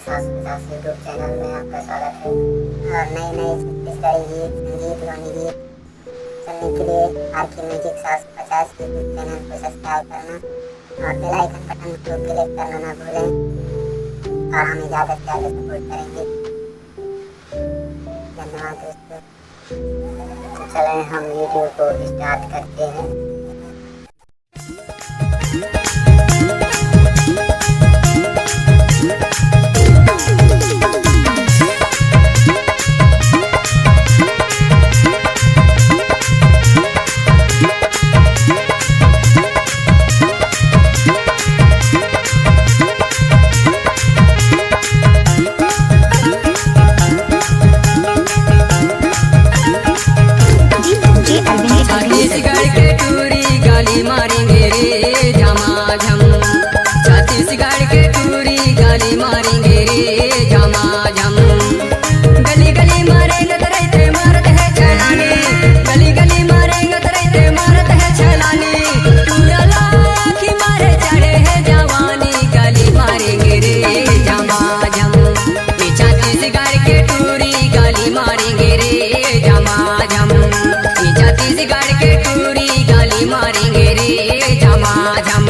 सास YouTube channel में आपका स्वागत है। और नए नए छत्तीसगढ़ी गीत, संगीत, गाने गीत सुनने के लिए आरके म्यूजिक 750 यूट्यूब चैनल को सब्सक्राइब करना और बेल आइकन बटन को क्लिक करना ना भूलें और हमें ज़्यादा से ज़्यादा सपोर्ट करेंगे। धन्यवाद दोस्तों। तो चलें हम वीडियो को स्टार्ट करते हैं। छत्तीसगढ़ के टूरी गाली मारेंगे रे झमाझम। छत्तीसगढ़ के टूरी गाली मारेंगे रे झमाझम। गली गली मारेंगे तो रहते मारत है छलानी। गली गली मारेंगे तो रहते मारत है छलानी। टूरा लाखी मारे चढ़े है जवानी। गली मारेंगे रे झमाझम। ये छत्तीसगढ़ के टूरी गाली मारेंगे रे झमाझम। ये छत्तीसगढ़ के टूरी गाली मारेंगे रे झमाझम।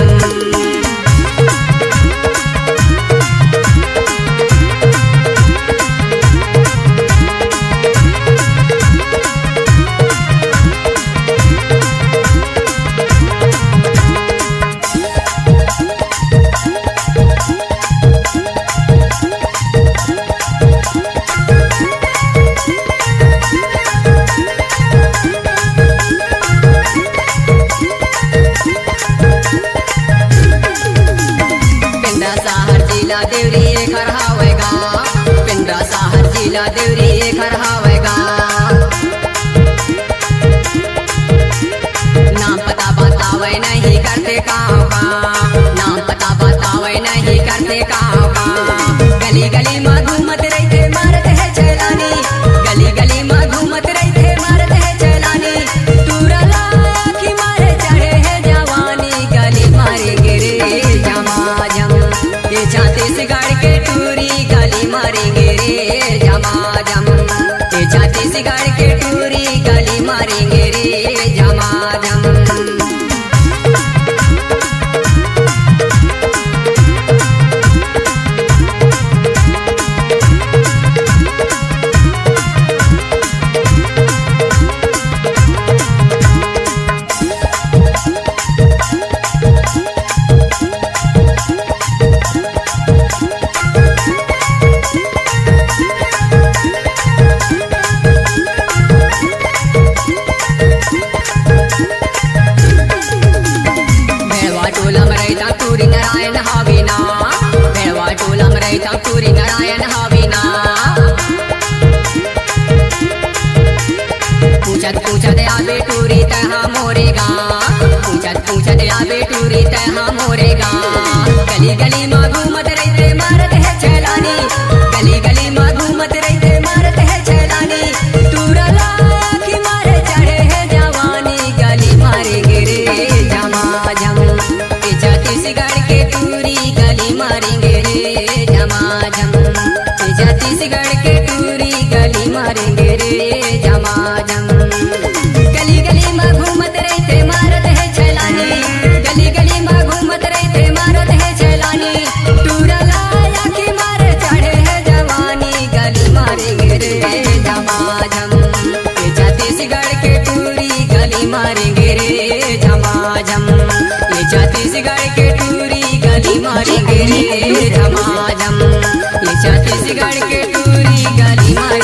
देवरी घर हावेगा, पिंडा साहर जिला देवरी घर हावेगा। नाम पता बतावे नहीं करते गाँव का। नाम पता बतावे नहीं करते गाँव का। गली गली में घूमत रहते मारत है छलानी। गली गली में घूमत रहते मारत है छलानी। टूरा लाखी मारे चढ़े है जवानी। गली मारेंगे रे झमाझम। ये छत्तीसगढ़ के टूरी गाली मारेंगे रे झमाझम। ये छत्तीसगढ़ के टूरी गाली मारेंगे रे झमाझम। टूरी नारायण हावीना। भेड़वा टोला में रहता टूरी नारायण हावीना। पूछत पूछत आबे टूरी तहा मोरेगा। पूछत पूछत आबे टूरी तहा मोरेगा। गली गली में घूमत रहते मारत है छलानी। गली गली में घूमत रहते मारत है छलानी। टूरा लाखी मारे चढ़े है जवानी। गली मारेंगे रे झमाझम। छत्तीसगढ़ के टूरी गली मारेंगे रे झमाझम। छत्तीसगढ़ के टूरी गली मारेंगे रे झमाझम। गली गली में घूमत रहते मारत है छलानी। गली गली में घूमत रहते मारत है छलानी। टूरा लाखी मारे चढ़े है जवानी। गली मारेंगे रे झमाझम। छत्तीसगढ़ के टूरी गली मारेंगे रे झमाझम। छत्तीसगढ़ के टूरी गली मारेंगे रे झमाझम। ये छत्तीसगढ़ के टूरी गली मारेंगे।